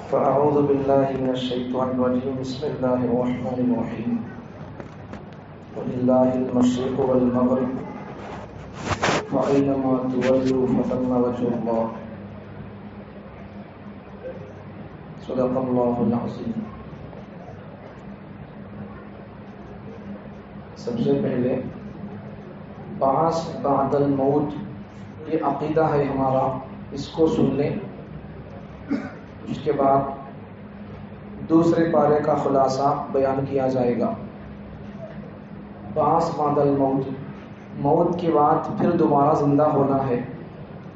فأعوذ بالله من الشيطان الرجيم. بسم الله الرحمن الرحيم. ولله المشرق والمغرب فأينما تولوا فثم وجه الله. صدق الله العظيم. سب سے پہلے بعث بعد الموت یہ عقیدہ ہے ہمارا، اس کو سن لیں. اس کے بعد دوسرے پارے کا خلاصہ بیان کیا جائے گا. بعث بعد الموت، موت کے بعد پھر دوبارہ زندہ ہونا ہے.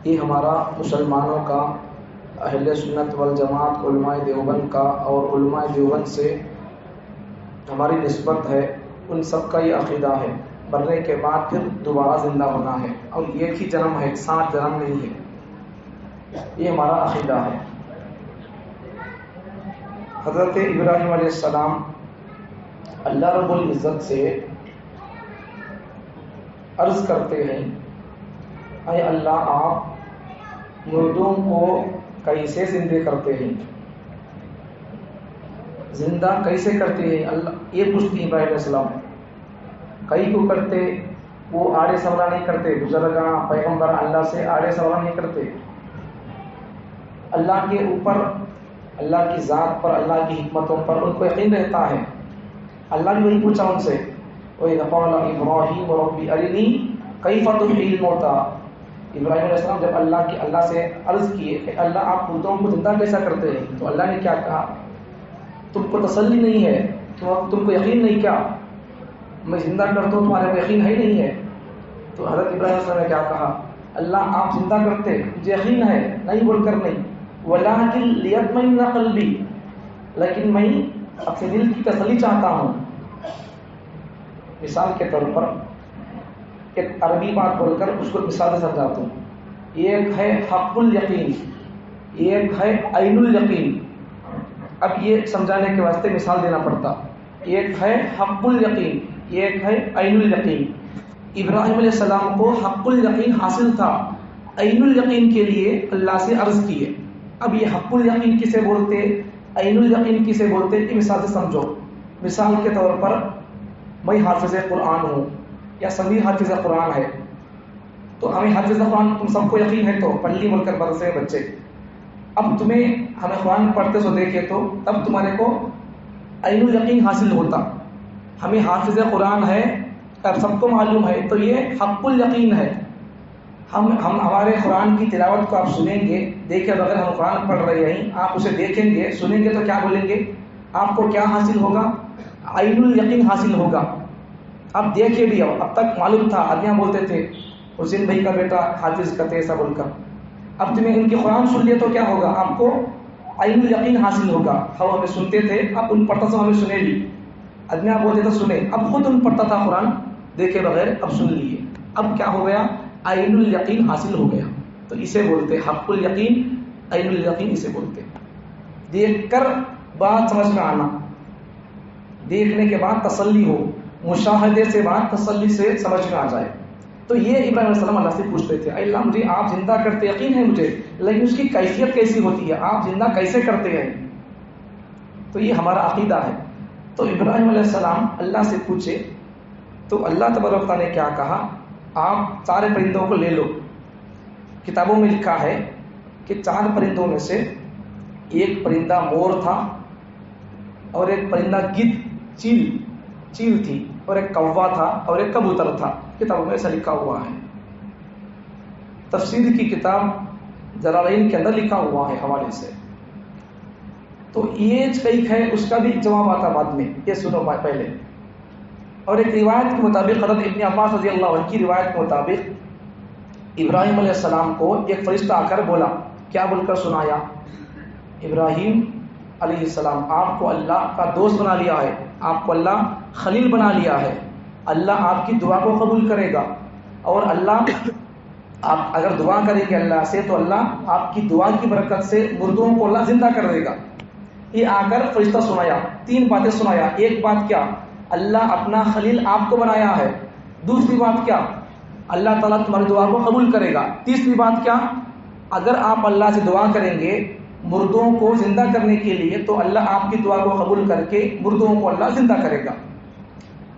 یہ ہمارا مسلمانوں کا، اہل سنت والجماعت علماء دیوبند کا اور علماء دیوبند سے ہماری نسبت ہے، ان سب کا یہ عقیدہ ہے. مرنے کے بعد پھر دوبارہ زندہ ہونا ہے، اور ایک ہی جنم ہے، 7 جنم نہیں ہے. یہ ہمارا عقیدہ ہے. حضرت ابراہیم علیہ السلام اللہ رب العزت سے عرض کرتے ہیں، اے اللہ، آپ مردوں کو کیسے زندہ کرتے ہیں؟ زندہ کیسے کرتے ہیں اللہ؟ یہ پوچھتی ہیں ابراہیم علیہ السلام. کئی کو کرتے، وہ آڑے سوال نہیں کرتے. بزرگاں پیغمبر اللہ سے آڑے سوال نہیں کرتے. اللہ کے اوپر، اللہ کی ذات پر، اللہ کی حکمتوں پر ان کو یقین رہتا ہے. اللہ نے وہی پوچھا ان سے، وَإِذْ قَالَ إِبْرَاهِيمُ رَبِّ أَرِنِي كَيْفَ تُحْيِي الْمَوْتَى. ابراہیم علیہ السلام جب اللہ سے عرض کیے کہ اللہ آپ مردوں کو زندہ کیسا کرتے ہیں، تو اللہ نے کیا کہا؟ تم کو تسلی نہیں ہے، تم کو یقین نہیں کیا میں زندہ کرتا ہوں؟ تمہارے کو یقین ہے نہیں ہے. تو حضرت ابراہیم علیہ السلام نے کیا کہا؟ اللہ آپ زندہ کرتے، مجھے یقین ہے، نہیں بول کر نہیں. وَلَٰكِن لِيَطْمَئِنَّ قَلْبِي، لیکن میں اپنے دل کی تسلی چاہتا ہوں. مثال کے طور پر ایک عربی بات بول کر اس کو مثال سے سمجھاتا ہوں. ایک ہے حق الیقین، ایک ہے عین الیقین. اب یہ سمجھانے کے واسطے مثال دینا پڑتا. ایک ہے حق الیقین، ایک ہے عین الیقین. ابراہیم علیہ السلام کو حق الیقین حاصل تھا، عین الیقین کے لیے اللہ سے عرض کیے. اب یہ حق الیقین کسے بولتے، عین الیقین کسے بولتے، یہ مثال سے سمجھو. مثال کے طور پر میں حافظ قرآن ہوں، یا سبھی حافظ قرآن ہے، تو ہمیں حافظ قرآن تم سب کو یقین ہے، تو پڑھ لی بول کر برسے بچے. اب تمہیں ہمیں قرآن پڑھتے سو دیکھے تو تب تمہارے کو عین الیقین حاصل ہوتا. ہمیں حافظ قرآن ہے، اب سب کو معلوم ہے، تو یہ حق الیقین ہے. ہم ہمارے قرآن کی تلاوت کو آپ سنیں گے، دیکھے بغیر ہم قرآن پڑھ رہے ہیں، آپ اسے دیکھیں گے، سنیں گے تو کیا بولیں گے؟ آپ کو کیا حاصل ہوگا؟ عین الیقین حاصل ہوگا. آپ دیکھے بھی ہو، اب تک معلوم تھا، آدمیاں بولتے تھے حسین بھائی کا بیٹا حافظ کرتے ایسا بول کر. اب تمہیں ان کی قرآن سن لیے تو کیا ہوگا؟ آپ کو عین الیقین حاصل ہوگا. ہم ہمیں سنتے تھے، اب ان پڑھتا تھا ہمیں سنے لی. آدمیاں بولتے تھے سنے، اب خود ان پڑھتا تھا قرآن دیکھے بغیر، اب سن لیے. اب کیا ہو گیا؟ عین الیقین حاصل ہو گیا. تو اسے بولتے حق الیقین، عین الیقین اسے بولتے. دیکھ کر بات سمجھ میں آنا، دیکھنے کے بعد تسلی ہو، مشاہدے سے بات تسلی سے سمجھ میں آ جائے. تو یہ ابراہیم علیہ السلام اللہ سے پوچھتے تھے، اے اللہ مجھے آپ زندہ کرتے یقین ہے مجھے، لیکن اس کی کیفیت کیسی ہوتی ہے، آپ زندہ کیسے کرتے ہیں؟ تو یہ ہمارا عقیدہ ہے. تو ابراہیم علیہ السلام اللہ سے پوچھے تو اللہ تبارک و تعالیٰ نے کیا کہا؟ آپ 4 پرندوں کو لے لو. کتابوں میں لکھا ہے کہ 4 پرندوں میں سے ایک پرندہ مور تھا، اور ایک پرندہ گدھ چیل تھی، اور ایک کوا تھا، اور ایک کبوتر تھا. کتابوں میں ایسا لکھا ہوا ہے. تفسیر کی کتاب جلالین کے اندر لکھا ہوا ہے حوالے سے. تو یہ ایک ہے، اس کا بھی جواب آتا بعد میں، یہ سنو پہلے. اور ایک روایت کے مطابق حضرت ابن عباس رضی اللہ عنہ کی روایت کے مطابق ابراہیم علیہ السلام کو ایک فرشتہ آ کر بولا، کیا بول کر سنایا؟ ابراہیم علیہ السلام، آپ کو اللہ کا دوست بنا لیا ہے، آپ کو اللہ خلیل بنا لیا ہے. اللہ آپ کی دعا کو قبول کرے گا، اور اللہ آپ اگر دعا کریں گے اللہ سے تو اللہ آپ کی دعا کی برکت سے مردوں کو اللہ زندہ کر دے گا. یہ آ کر فرشتہ سنایا، 3 باتیں سنایا. ایک بات کیا؟ اللہ اپنا خلیل آپ کو بنایا ہے. دوسری بات کیا؟ اللہ تعالیٰ تمہاری دعا کو قبول کرے گا. تیسری بات کیا؟ اگر آپ اللہ سے دعا کریں گے مردوں کو زندہ کرنے کے لیے تو اللہ آپ کی دعا کو قبول کر کے مردوں کو اللہ زندہ کرے گا.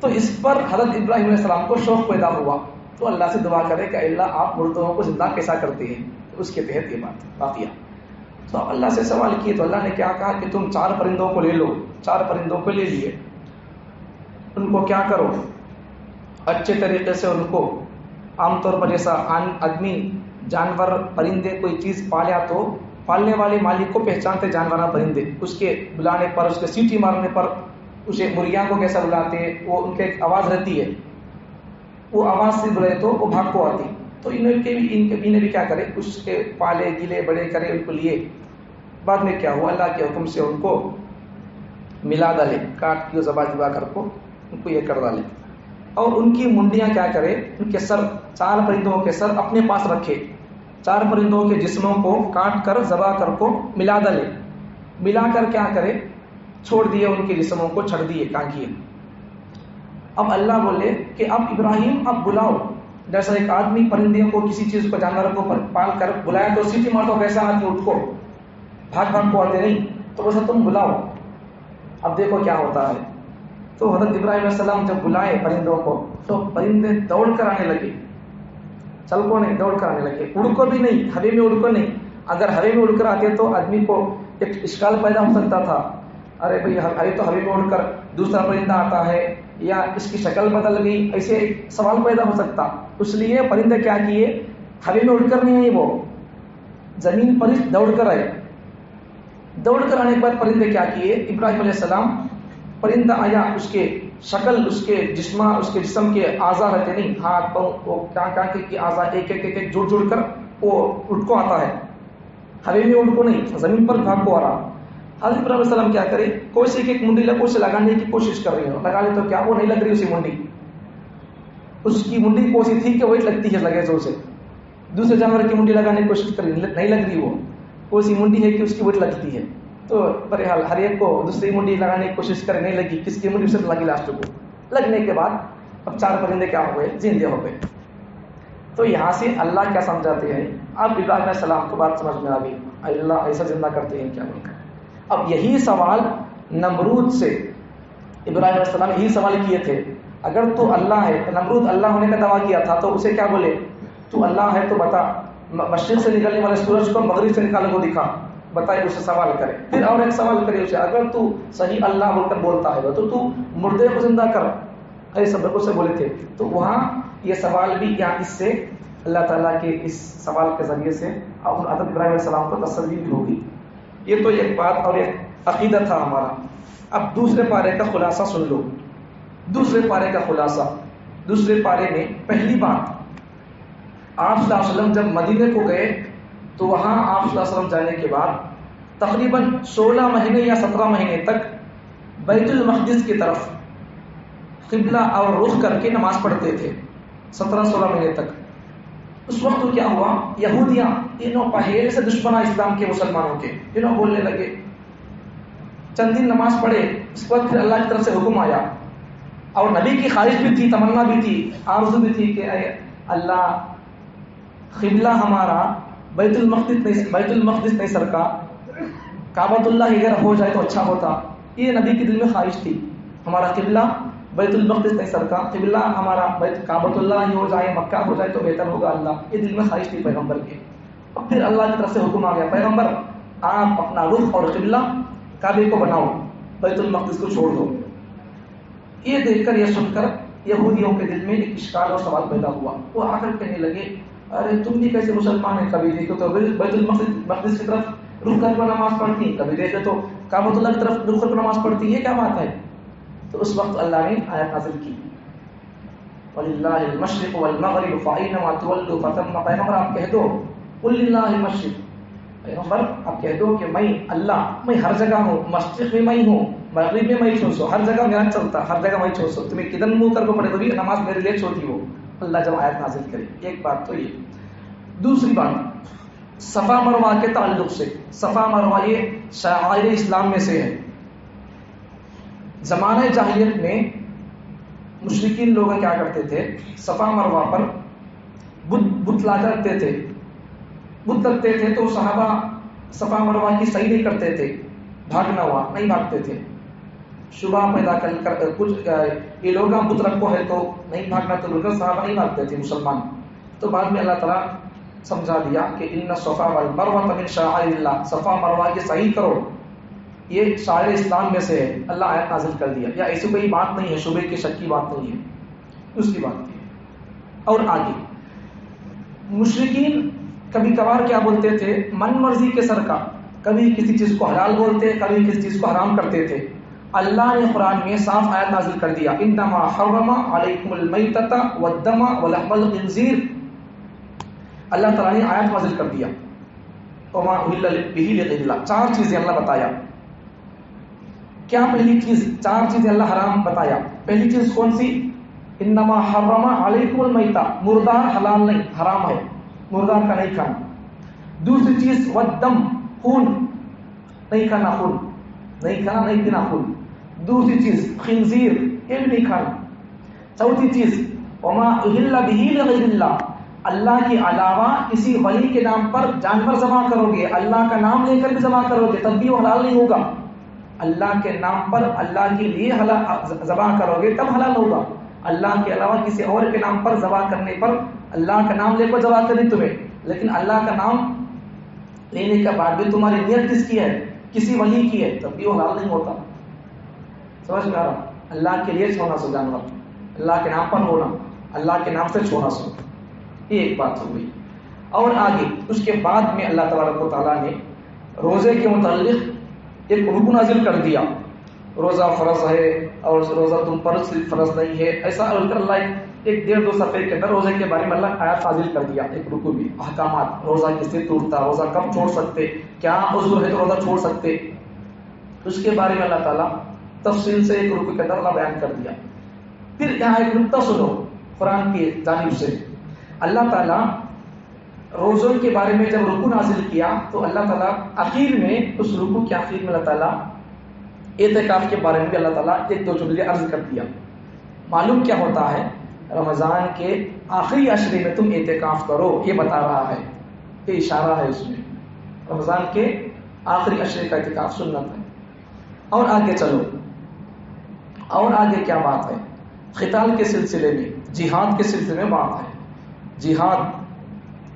تو اس پر حضرت ابراہیم علیہ السلام کو شوق پیدا ہوا تو اللہ سے دعا کرے کہ اللہ آپ مردوں کو زندہ کیسا کرتے ہیں. تو اس کے تحت یہ بات واقعہ. تو اللہ سے سوال کیے تو اللہ نے کیا کہا کہ تم 4 پرندوں کو لے لو. 4 پرندوں کو لے لیے, ان کو کیا کرو اچھے طریقے سے ان کو, عام طور پر جیسا آدمی جانور پرندے کوئی چیز پالیا تو پالنے والے مالک کو پہچانتے جانور پرندے, اس کے بلانے پر اس کے سیٹی مارنے پر اسے مرغیاں کو کیسا بلاتے ہیں, وہ ان کے ایک آواز رہتی ہے, وہ آواز سے بلائے تو وہ بھاگ کو آتی. تو ان کے بھی کیا کرے اس کے پالے گلے بڑے کرے ان کو لیے. بعد میں کیا ہوا اللہ کے حکم سے ان کو ملا ڈالے, کاٹ کے ذبح کر کو ان کو یہ کر ڈالے, اور ان کی منڈیاں کیا کرے ان کے سر 4 پرندوں کے سر اپنے پاس رکھے, 4 پرندوں کے جسموں کو کاٹ کر ذبح کر کو ملا ڈالے, ملا کر کیا کرے چھوڑ دیے ان کے جسموں کو, چھڑ دیے کاٹیے. اب اللہ بولے کہ اب ابراہیم اب بلاؤ, جیسا ایک آدمی پرندوں کو کسی چیز کو جانور کو پال کر بلایا تو سیٹی مارتا کیسا آدمی اٹھ کو بھاگ کو آتے نہیں, تو ویسا تم بلاؤ. اب دیکھو کیا ہوتا ہے. تو حضرت ابراہیم علیہ السلام جب بلائے پرندوں کو تو پرندے دوڑ کر آنے لگے, چل کو نہیں دوڑ کر آنے لگے, اڑ کو بھی نہیں, ہوے میں اڑ کو نہیں. اگر ہوے میں اڑ کر آتے تو آدمی کو ایک اشکال پیدا ہو سکتا تھا, ارے بھائی ابھی تو ہوے میں اڑ کر دوسرا پرندہ آتا ہے یا اس کی شکل بدل گئی, ایسے ایک سوال پیدا ہو سکتا. اس لیے پرندے کیا کیے ہوے میں اڑ کر نہیں آئے, وہ زمین پر دوڑ کر آئے. دوڑ کر آنے کے بعد پرندے کیا کیے, ابراہیم علیہ السلام پرندہ آیا, اس کے شکل اس کے جسم کے اعضا رہتے نہیں, ہاتھ پاؤں وہ کہاں کے اعضا ایک ایک جڑ کر وہ اٹھ کو آتا ہے, ہوے میں اڑ کو نہیں, زمین پر بھاگ کو آ رہا. حضرت ابراہیم علیہ السلام کیا کرے کوئی ایک منڈی لگو اسے لگانے کی کوشش کر رہے ہو, لگا لے تو کیا وہ نہیں لگ رہی اسی منڈی, اس کی منڈی کوسی تھی کہ وہی لگتی ہے لگے تو اسے. دوسرے جانور کی منڈی لگانے کی کوشش کر رہی نہیں لگ رہی, وہ کوسی منڈی ہے کہ اس کی وہی لگتی ہے. تو بہرحال ہر ایک کو دوسری منڈی لگانے کی کوشش کرے نہیں لگی, کس کی منڈی سے لگی لاسٹ کو. لگنے کے بعد اب 4 پرندے کیا ہو گئے زندے ہو گئے. تو یہاں سے اللہ کیا سمجھاتے ہیں, اب ابراہیم علیہ السلام کو بات سمجھ میں آ گئی, اللہ ایسا زندہ کرتے ہیں کیا بول کر. اب یہی سوال نمرود سے ابراہیم علیہ السلام یہی سوال کیے تھے, اگر تو اللہ ہے, نمرود اللہ ہونے کا دعویٰ کیا تھا تو اسے کیا بولے, تو اللہ ہے تو بتا مشرق سے نکلنے والے سورج کو مغرب سے نکالنے کو دکھا, بتائے اسے سوال کرے. پھر اور ایک سوال کرے اسے, اگر تو صحیح اللہ بول کر بولتا ہے تو مردے کو زندہ کر, ایسے سب سے بولے تھے. تو وہاں یہ سوال بھی کیا اس سے اللہ تعالیٰ کے اس سوال کے ذریعے سے حضرت ابراہیم علیہ السلام کو تسلی بھی ہوگی. یہ تو ایک بات اور ایک عقیدہ تھا ہمارا. اب دوسرے پارے کا خلاصہ سن لو. دوسرے پارے کا خلاصہ, دوسرے پارے میں پہلی بات, آپ صلی اللہ علیہ وسلم جب مدینے کو گئے تو وہاں آپ صلی اللہ علیہ وسلم جانے کے بعد تقریباً 16 مہینے یا 17 مہینے تک بیت المقدس کی طرف قبلہ اور رخ کر کے نماز پڑھتے تھے, 17-16 مہینے تک. اس وقت کیا ہوا, یہودیاں انہوں پہلے سے دشمن اسلام کے مسلمانوں کے, انہوں بولنے لگے, چند دن نماز پڑھے, اس کے بعد پھر اللہ کی طرف سے حکم آیا, اور نبی کی خواہش بھی تھی, تمنا بھی تھی, آرزو بھی تھی کہ اے اللہ قبلہ ہمارا بیت المقدس نہیں سرکا, کعبۃ اللہ اگر ہو جائے تو اچھا ہوتا. یہ نبی کے دل میں خواہش تھی, ہمارا قبلہ بیت المقدس نہیں سرکا, قبلہ ہمارا کعبۃ اللہ ہی ہو جائے, مکہ ہو جائے تو بہتر ہوگا اللہ. یہ دل میں خواہش تھی پیغمبر کے. اور پھر اللہ کی طرف سے حکم آ گیا, پیغمبر آپ اپنا رخ اور قبلہ کعبے کو بناؤ, بیت المقدس کو چھوڑ دو. یہ دیکھ کر یہ سن کر یہودیوں کے دل میں ایک اشکال اور سوال پیدا ہوا. وہ آ کر کہنے لگے, ارے تم بھی کیسے مسلمان ہیں, کبھی دیکھو تو بیت المقدس کی طرف رخ کر نماز پڑھتی, کبھی دیکھو تو کعبۃ اللہ کی طرف رخ کر نماز پڑھتی, یہ کیا بات ہے. تو اس وقت اللہ نے آیت نازل کی, وَلِلَّهِ الْمَشْرِقُ وَالْمَغْرِبُ فَأَيْنَمَا تُوَلُّوا فَثَمَّ. پیغمبر آپ کہہ دو, قُلْ لِلَّهِ الْمَشْرِقُ, پیغمبر آپ کہہ دو کہ میں اللہ, میں ہر جگہ ہوں, مشرق میں میں ہوں, مغرب میں میں چھوڑ سو, ہر جگہ میرا چلتا, ہر جگہ میں چھوڑ سو, تمہیں کدن منہ کر کو پڑے تو بھی نماز میرے لیے چھوٹی ہو. اللہ جب آیت نازل کرے, ایک بات تو یہ. دوسری بات, صفا مروہ کے تعلق سے, صفا مروہ یہ شعائر اسلام میں سے ہے. زمانہ جاہلیت میں مشرکین لوگ کیا کرتے تھے, صفا مروہ پر بت لا کرتے تھے, بت رکھتے تھے تو صحابہ صفا مروہ کی صحیح نہیں کرتے تھے، بھاگنا ہوا نہیں بھاگتے تھے، شبہ پیدا کر کچھ یہ لوگ بت رکھو ہے تو نہیں بھاگنا، تو بالکل صحابہ نہیں بھاگتے تھے مسلمان. تو بعد میں اللہ تعالیٰ سمجھا دیا کہ ان الصفا والمروہ من شعائر اللہ، صفا مروہ کی صحیح کرو یہ شاعر اسلام میں سے ہے. اللہ آیت نازل کر دیا. یا ایسی کوئی بات نہیں ہے، شبہ کی شک کی بات نہیں ہے، اس کی بات کی. اور آگے مشرکین کبھی کبھار کیا بولتے تھے، من مرضی کے سر کا، کبھی کسی چیز کو حلال بولتے، کبھی کسی چیز کو حرام کرتے تھے. اللہ نے قرآن میں صاف آیت نازل کر دیا، انما حرم علیکم المیتۃ والدم ولحم الخنزیر. اللہ تعالیٰ نے آیت نازل کر دیا وما اہل بہ لغیر اللہ. چار چیزیں اللہ بتایا. کیا پہلی چیز؟ چار چیزیں اللہ حرام بتایا. پہلی چیز کون سی؟ انما حرم علیکم المیتۃ، مردار حلال نہیں حرام ہے، مردار کا نہیں کھانا. دوسری چیز والدم، خون نہیں کھانا، خون نہیں کھانا، نہیں پینا خون. دوسری چیز خنزیر، یہ بھی نہیں کھانا. چوتھی چیز وما اہل بہ لغیر اللہ، اللہ کے علاوہ کسی ولی کے نام پر جانور ذبح کرو گے، اللہ کا نام لے کر بھی ذبح کرو گے تب بھی وہ حلال نہیں ہوگا. اللہ کے نام پر اللہ کے لیے ذبح کرو گے تب حلال ہوگا. اللہ کے علاوہ کسی اور کے نام پر ذبح کرنے پر، اللہ کا نام لے کر ذبح کرنی تمہیں، لیکن اللہ کا نام لینے کے بعد بھی تمہاری نیت کس کی ہے؟ کسی ولی کی ہے، تب بھی وہ حلال نہیں ہوتا. سمجھ میں آ رہا؟ اللہ کے لیے چھوڑنا سو جانور، اللہ کے نام پر ہونا، اللہ کے نام سے چھوڑنا سو. یہ ایک بات ہو گئی. اور آگے اس کے بعد میں اللہ تبارک و تعالیٰ نے روزے کے متعلق ایک حکم نازل کر دیا. روزہ فرض ہے اور روزہ تم پر صرف فرض نہیں ہے، ایسا اللہ ایک 1.5-2 صفحے کے اندر روزے کے بارے میں اللہ آیات نازل کر دیا. ایک رکوع بھی، احکامات، روزہ کس سے ٹوٹتا، روزہ کب چھوڑ سکتے، کیا عذر ہے تو روزہ چھوڑ سکتے، اس کے بارے میں اللہ تعالیٰ تفصیل سے ایک رکوع کے اندر اللہ بیان کر دیا. پھر یہاں ایک نقطہ سنو قرآن کی جانب سے. اللہ تعالیٰ روزوں کے بارے میں جب رکوع نازل کیا تو اللہ تعالیٰ آخر میں، اس رکوع کے آخر میں اللہ تعالیٰ اعتکاف کے بارے میں بھی اللہ تعالیٰ 1-2 جملے عرض کر دیا. معلوم کیا ہوتا ہے؟ رمضان کے آخری عشرے میں تم اعتکاف کرو، یہ بتا رہا ہے، یہ اشارہ ہے اس میں. رمضان کے آخری عشرے کا اعتکاف سنت ہے. اور آگے چلو، اور آگے کیا بات ہے؟ قتال کے سلسلے میں، جہاد کے سلسلے میں بات ہے. جہاد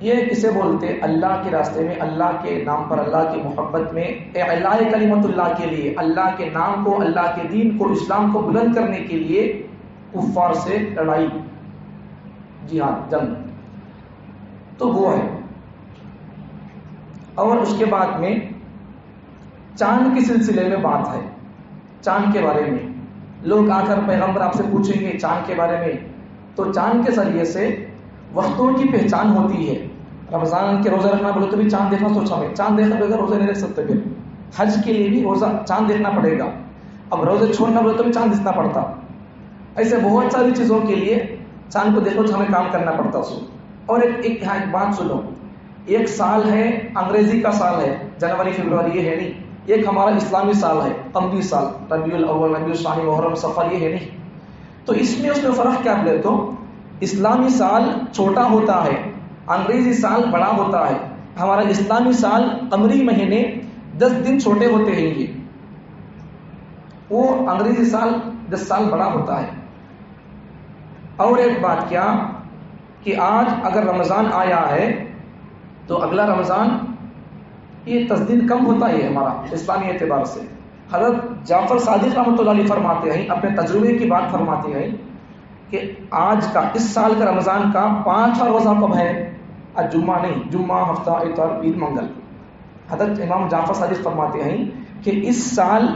یہ کسے بولتے؟ اللہ کے راستے میں، اللہ کے نام پر، اللہ کی محبت میں، اعلاء کلمت اللہ کے لیے، اللہ کے نام کو، اللہ کے دین کو، اسلام کو بلند کرنے کے لیے کفار سے لڑائی، جہاد، جنگ، تو وہ ہے. اور اس کے بعد میں چاند کے سلسلے میں بات ہے. چاند کے بارے میں لوگ آ کر پیغمبر آپ سے پوچھیں گے چاند کے بارے میں، تو چاند کے ذریعے سے وقتوں کی پہچان ہوتی ہے. رمضان کے روزہ رکھنا بولے تو بھی چاند دیکھنا سوچا ہے، چاند دیکھنا بغیر روزے نہیں رکھ سکتے. پھر حج کے لیے بھی روزہ چاند دیکھنا پڑے گا. اب روزے چھوڑنا بولے تو بھی چاند دیکھنا پڑتا. ایسے بہت ساری چیزوں کے لیے چاند کو دیکھو تو ہمیں کام کرنا پڑتا. اور ایک بات سنو، ایک سال ہے انگریزی کا سال ہے، جنوری فروری، یہ ہے نہیں. ایک ہمارا اسلامی سال ہے، قمری سال، ربیع الاول، ربیع الثانی، محرم، صفر، یہ ہے نہیں. تو اس میں فرق کیا بولے تو اسلامی سال چھوٹا ہوتا ہے، انگریزی سال بڑا ہوتا ہے. ہمارا اسلامی سال قمری مہینے 10 دن چھوٹے ہوتے ہیں یہ، وہ انگریزی سال 10 سال بڑا ہوتا ہے. اور ایک بات کیا کہ آج اگر رمضان آیا ہے تو اگلا رمضان یہ 10 دن کم ہوتا ہے ہمارا اسلامی اعتبار سے. حضرت جعفر صادق رحمۃ اللہ علیہ فرماتے ہیں، اپنے تجربے کی بات فرماتے ہیں کہ آج کا، اس سال کا رمضان کا 5واں روزہ کب ہے؟ آج جمعہ نہیں، جمعہ، ہفتہ، اتوار، پیر، منگل. حضرت امام جعفر صادق فرماتے ہیں کہ اس سال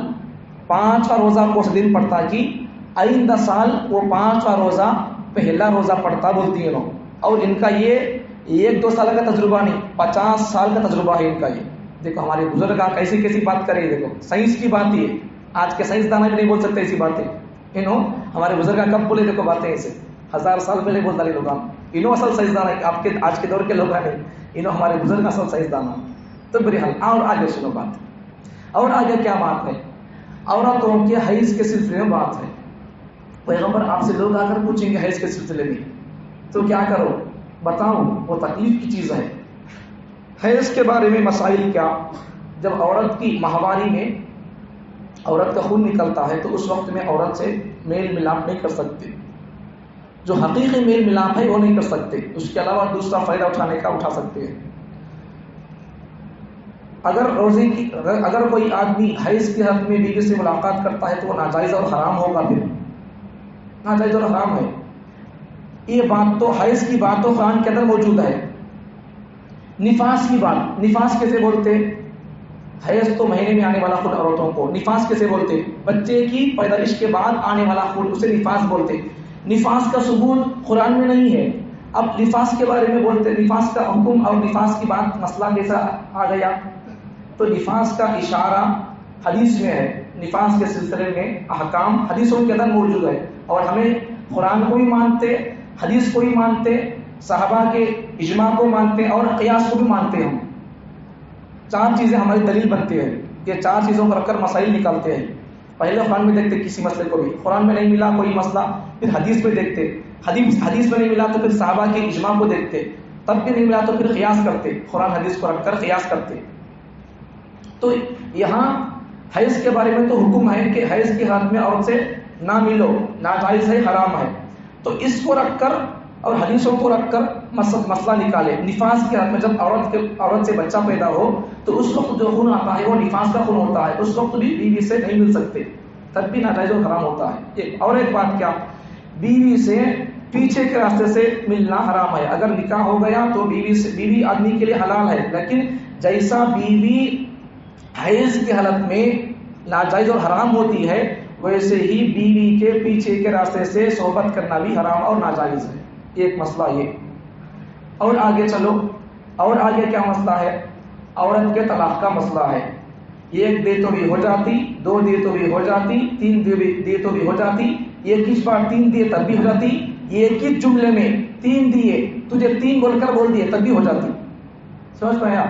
5واں روزہ کون دن پڑتا کہ آئندہ سال وہ 5واں روزہ پہلا روزہ پڑتا بولتی ہیں لوگ. اور ان کا یہ 1-2 سال کا تجربہ نہیں، 50 سال کا تجربہ ہے ان کا. یہ دیکھو ہمارے بزرگ کیسی کیسی بات کرے، دیکھو سائنس کی بات یہ، آج کے سائنسدان بھی نہیں بول سکتے ایسی باتیں. ہمارے بزرگ کب بولے دیکھو باتیں ایسے، 1000 سال پہلے بولتا لوگ. انہوں اصل سائنسدان ہے، آپ کے آج کے دور کے لوگ ہیں، انہوں ہمارے بزرگ اصل سائنسدان ہیں. تو بہرحال اور آگے سنو بات. اور آگے کیا بات ہے؟ عورتوں کے حیض کے سلسلے میں بات ہے. پیغمبر آپ سے لوگ آ کر پوچھیں گے حیض کے سلسلے میں تو کیا کرو؟ بتاؤ، وہ تکلیف کی چیز ہے. حیض کے بارے میں مسائل کیا؟ جب عورت کی ماہواری میں عورت کا خون نکلتا ہے تو اس وقت میں عورت سے میل ملاپ نہیں کر سکتے، جو حقیقی میل ملاپ ہے وہ نہیں کر سکتے، اس کے علاوہ دوسرا فائدہ اٹھانے کا اٹھا سکتے ہیں۔ اگر کوئی آدمی حیض کی حالت میں بیوی سے ملاقات کرتا ہے تو وہ ناجائز اور حرام ہوگا، پھر ناجائز اور حرام ہے۔ یہ بات تو حیض کی بات تو قرآن کے اندر موجود ہے۔ نفاس کی بات، نفاس کیسے بولتے؟ حیض تو مہینے میں آنے والا خون عورتوں کو، نفاس کیسے بولتے؟ بچے کی پیدائش کے بعد آنے والا خون، اسے نفاس بولتے۔ نفاس کا ثبوت قرآن میں نہیں ہے۔ اب نفاس کے بارے میں بولتے، نفاس کا حکم اور نفاس کی بات مسئلہ کیسا آ گیا؟ تو نفاس کا اشارہ حدیث میں ہے، نفاس کے سلسلے میں احکام حدیثوں کے اندر موجود ہے، اور ہمیں قرآن کو بھی مانتے، حدیث کو بھی مانتے، صحابہ کے اجماع کو مانتے اور قیاس کو بھی مانتے ہیں۔ چار چیزیں ہماری دلیل بنتی ہیں، یہ چار چیزوں کو رکھ کر مسائل نکالتے ہیں۔ پہلے قرآن میں دیکھتے کسی مسئلے کو بھی، قرآن میں نہیں ملا کوئی مسئلہ، پھر حدیث میں دیکھتے، حدیث میں نہیں ملا تو پھر صحابہ کے اجماع کو دیکھتے، تب بھی نہیں ملا تو پھر قیاس کرتے، قرآن حدیث کو رکھ کر قیاس کرتے۔ تو یہاں حیض کے بارے میں تو حکم ہے کہ حیض کی حالت میں عورت سے نہ ملو، ناجائز ہے، حرام ہے۔ تو اس کو رکھ کر اور حدیثوں کو رکھ کر مسئلہ نکالے۔ نفاس کی حالت میں جب عورت سے بچہ پیدا ہو تو اس وقت جو خون آتا ہے وہ نفاس کا خون ہوتا ہے، اس وقت بھی بیوی سے نہیں مل سکتے، تب بھی ناجائز اور حرام ہوتا ہے۔ اور ایک بات کیا، بیوی سے پیچھے کے راستے سے ملنا حرام ہے۔ اگر نکاح ہو گیا تو بیوی آدمی کے لیے حلال ہے، لیکن جیسا بیوی حیض کی حالت میں ناجائز اور حرام ہوتی ہے، ویسے ہی بیوی کے پیچھے کے راستے سے صحبت کرنا بھی حرام اور ناجائز ہے۔ ایک مسئلہ یہ، اور آگے چلو، اور آگے کیا مسئلہ ہے؟ عورت کے طلاق کا مسئلہ ہے۔ ایک دے تو بھی ہو جاتی، دو دے تو بھی ہو جاتی، تین دے تو بھی ہو جاتی، ایک ہی بار تین دیے تب بھی ہو جاتی، ایک ہی جملے میں تین دیے، تجھے تین بول کر بول دیے تب بھی ہو جاتی۔ سمجھ پایا؟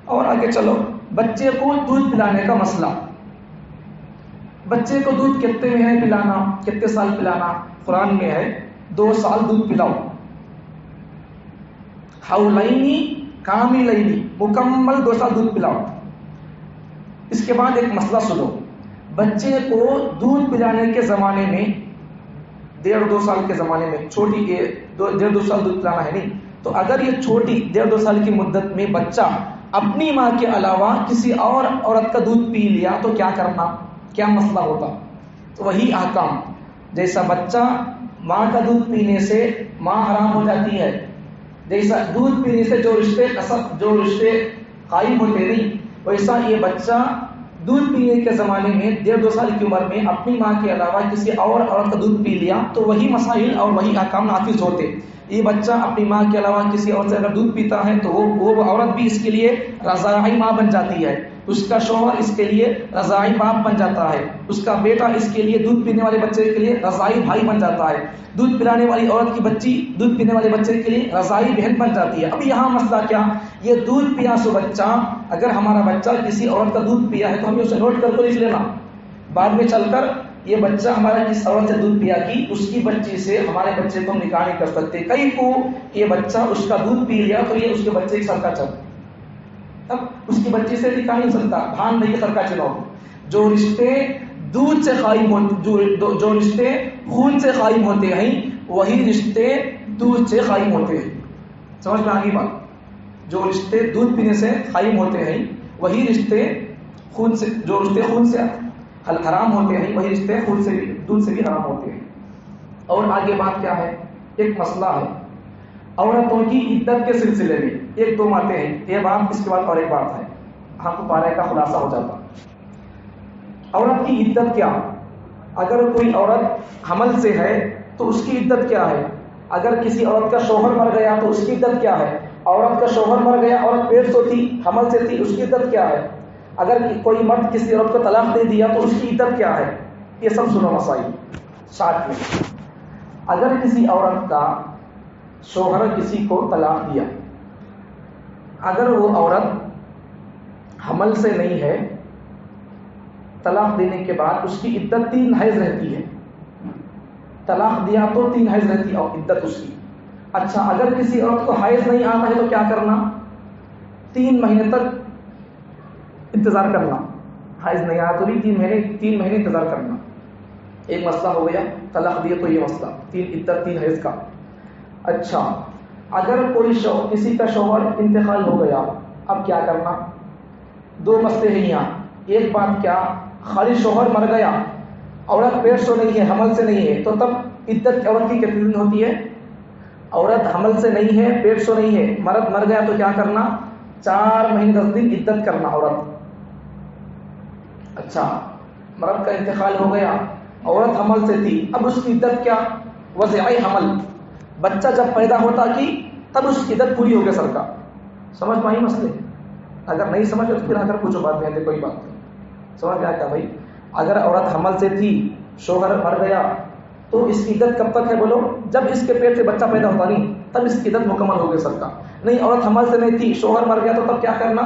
اور آگے چلو، بچے کو دودھ پلانے کا مسئلہ۔ بچے کو دودھ کتنے میں ہے پلانا، کتنے سال پلانا؟ قرآن میں ہے 2 سال دودھ پلاؤ، حولینی کاملینی، مکمل 2 سال دودھ پلاؤ۔ اس کے بعد ایک مسئلہ سنو، بچے کو دودھ پلانے کے زمانے میں 1.5-2 سال کے زمانے میں، چھوٹی 1.5-2 سال دودھ پلانا ہے نہیں، تو اگر یہ چھوٹی 1.5-2 سال کی مدت میں بچہ اپنی ماں کے علاوہ کسی اور عورت کا دودھ پی لیا تو کیا کرنا، کیا مسئلہ ہوتا؟ تو وہی احکام، جیسا بچہ ماں کا دودھ پینے سے ماں حرام ہو جاتی ہے، جیسا دودھ پینے سے جو رشتے قائم ہوتے نہیں، ویسا یہ بچہ دودھ پینے کے زمانے میں 1.5-2 سال کی عمر میں اپنی ماں کے علاوہ کسی اور عورت کا دودھ پی لیا تو وہی مسائل اور وہی احکام نافذ ہوتے۔ یہ بچہ اپنی ماں کے علاوہ کسی اور سے اگر دودھ پیتا ہے تو وہ عورت بھی اس کے لیے رضاعی ماں بن جاتی ہے، اس کا شوہر اس کے لیے رضاعی باپ بن جاتا ہے، اس کا بیٹا اس کے لیے دودھ پینے والے بچے کے لیے رضاعی بھائی بن جاتا ہے، دودھ پلانے والی عورت کی بچی دودھ پینے والے بچے کے لیے رضاعی بہن بن جاتی ہے۔ اب یہاں مسئلہ کیا، یہ دودھ پیا سو بچہ، اگر ہمارا بچہ کسی عورت کا دودھ پیا ہے تو ہمیں اسے نوٹ کر لکھ لینا، بعد میں چل کر یہ بچہ ہمارا جس عورت سے دودھ پیا کی اس کی بچی سے ہمارے بچے کو ہم نکاح نہیں کر سکتے۔ کئی کو یہ بچہ اس کا دودھ پی لیا تو یہ اس کے بچے کی سرکا چل، اب اس کی بچی سے نکاح نہیں سکتا، بھان نہیں سرکا چلاؤ۔ جو رشتے دودھ سے قائم ہوتے، جو رشتے خون سے قائم ہوتے ہیں وہی رشتے دودھ سے قائم ہوتے ہیں۔ سمجھ میں آگی بات؟ جو رشتے دودھ پینے سے قائم ہوتے ہیں وہی رشتے خون سے، جو رشتے خون سے حرام ہوتے ہیں وہی رشتے خون سے بھی، دودھ سے بھی حرام ہوتے ہیں۔ اور آگے بات کیا ہے، ایک مسئلہ ہے عورتوں کی عدت کے سلسلے میں، 1-2 باتیں ہیں، یہ بات اس کے بعد اور ایک بات ہے، ہم کو پارے کا خلاصہ ہو جاتا۔ عورت کی عدت کیا، اگر کوئی عورت حمل سے ہے تو اس کی عدت کیا ہے، اگر کسی عورت کا شوہر مر گیا تو اس کی عدت کیا ہے، عورت کا شوہر مر گیا، عورت پیٹ سے تھی، حمل سے تھی، اس کی عدت کیا ہے، اگر کوئی مرد کسی عورت کو طلاق دے دیا تو اس کی عدت کیا ہے، یہ سب سنو مسائل ساتھ میں۔ اگر کسی عورت کا شوہر کسی کو طلاق دیا، اگر وہ عورت حمل سے نہیں ہے، طلاق دینے کے بعد اس کی عدت 3 حیض رہتی ہے، طلاق دیا تو 3 حیض رہتی ہے اور عدت اس کی، اچھا اگر کسی عورت کو حیض نہیں آتا ہے تو کیا کرنا؟ 3 مہینے تک انتظار کرنا. حیض نہیں آیا تو بھی 3 مہینے انتظار کرنا. ایک مسئلہ ہو گیا. طلاق دیے تو یہ مسئلہ 3 عدت 3 حیض کا. اچھا اگر کسی کا شوہر انتقال ہو گیا اب کیا کرنا؟ 2 مسئلے ہیں یہاں. ایک بات کیا، خالی شوہر مر گیا، عورت پیٹ سے نہیں ہے، حمل سے نہیں ہے، تو تب عدت عورت کی کتنی دن ہوتی ہے؟ عورت حمل سے نہیں ہے، پیٹ سے نہیں ہے، مرد مر گیا تو کیا کرنا؟ 4 مہینے 10 دن عدت کرنا عورت. اچھا مرد کا انتقال ہو گیا، عورت حمل سے تھی، اب اس کی عدت کیا؟ وضع حمل، بچہ جب پیدا ہوتا کی تب اس کی عدت پوری ہو گیا. سر کا سمجھ پائی مسئلے؟ اگر نہیں سمجھ تو پھر اگر کچھ بات نہیں آتی کوئی بات نہیں. سمجھ گیا کیا بھائی؟ اگر عورت حمل سے تھی، شوہر مر گیا، تو اس کی عدت کب تک ہے بولو؟ جب اس کے پیٹ سے بچہ پیدا ہوتا نہیں تب اس کی عدت مکمل ہو گئی. سر کا نہیں، عورت حمل سے نہیں تھی، شوہر مر گیا، تو تب کیا کرنا؟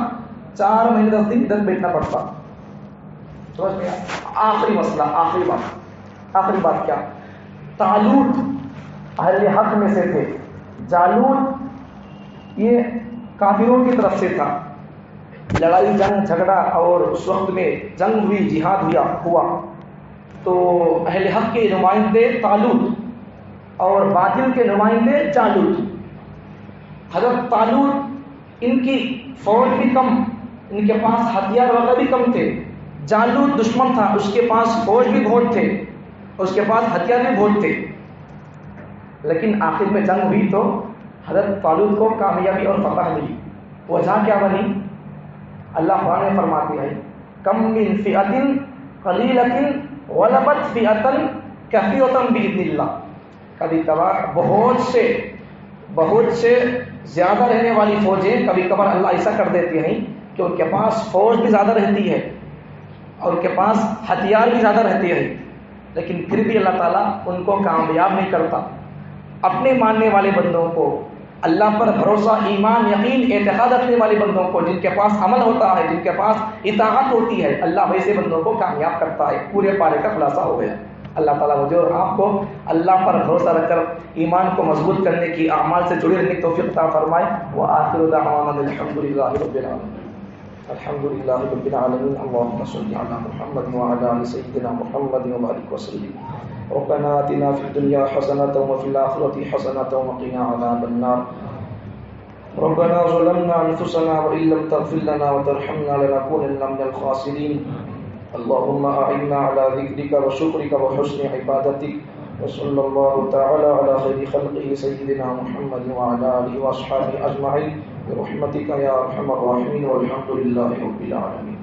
4 مہینے 10 دن عدت بیٹھنا پڑتا. سمجھ گیا؟ آخری مسئلہ، آخری بات کیا؟ طالوت اہل حق میں سے تھے. جالوت یہ کافروں کی طرف سے تھا. لڑائی جنگ جھگڑا اور اس وقت میں جنگ ہوئی، جہاد ہوا تو اہل حق کے نمائندے طالوت اور باطل کے نمائندے جالوت. حضرت طالوت ان کی فوج بھی کم، ان کے پاس ہتھیار وغیرہ بھی کم تھے. جالوت دشمن تھا، اس کے پاس فوج بھی بہت تھے، اس کے پاس ہتھیار بھی بہت تھے. لیکن آخر میں جنگ ہوئی تو حضرت طالوت کو کامیابی اور فتح ملی. وجہ کیا بنی؟ اللہ قرآن میں فرماتے ہیں کم من فئۃ قلیلۃ غلبت فئۃ کثیرۃ باذن اللہ. کبھی کبھار بہت سے زیادہ رہنے والی فوجیں کبھی کبھار اللہ ایسا کر دیتے ہیں کہ ان کے پاس فوج بھی زیادہ رہتی ہے اور ان کے پاس ہتھیار بھی زیادہ رہتے ہیں، لیکن پھر بھی اللہ تعالیٰ ان کو کامیاب نہیں کرتا. اپنے ماننے والے بندوں کو، اللہ پر بھروسہ، ایمان، یقین، اعتقاد رکھنے والے بندوں کو، جن کے پاس عمل ہوتا ہے، جن کے پاس اطاعت ہوتی ہے، اللہ ویسے بندوں کو کامیاب کرتا ہے. پورے پارے کا خلاصہ ہو گیا. اللہ تعالیٰ مجھے اور آپ کو اللہ پر بھروسہ رکھ کر ایمان کو مضبوط کرنے کی، اعمال سے جڑے رہنے کی توفیق عطا فرمائے. وآخر دعوانا الحمد للہ رب العالمین. الحمد للہ رب العالمین. اللهم صل علی محمد وعلی آل سیدنا محمد وبارک وسلم. ربنا آتنا في الدنيا حسنة وفي الآخرة حسنة وقنا عذاب النار. ربنا ظلمنا أنفسنا وإن لم تغفر لنا وترحمنا لنكونن من الخاسرين. اللهم أعنا على ذكرك وشكرك وحسن عبادتك. وصلى الله تعالى على خير خلقه سيدنا محمد وعلى آله وأصحابه أجمعين برحمتك يا أرحم الراحمين والحمد لله رب العالمين.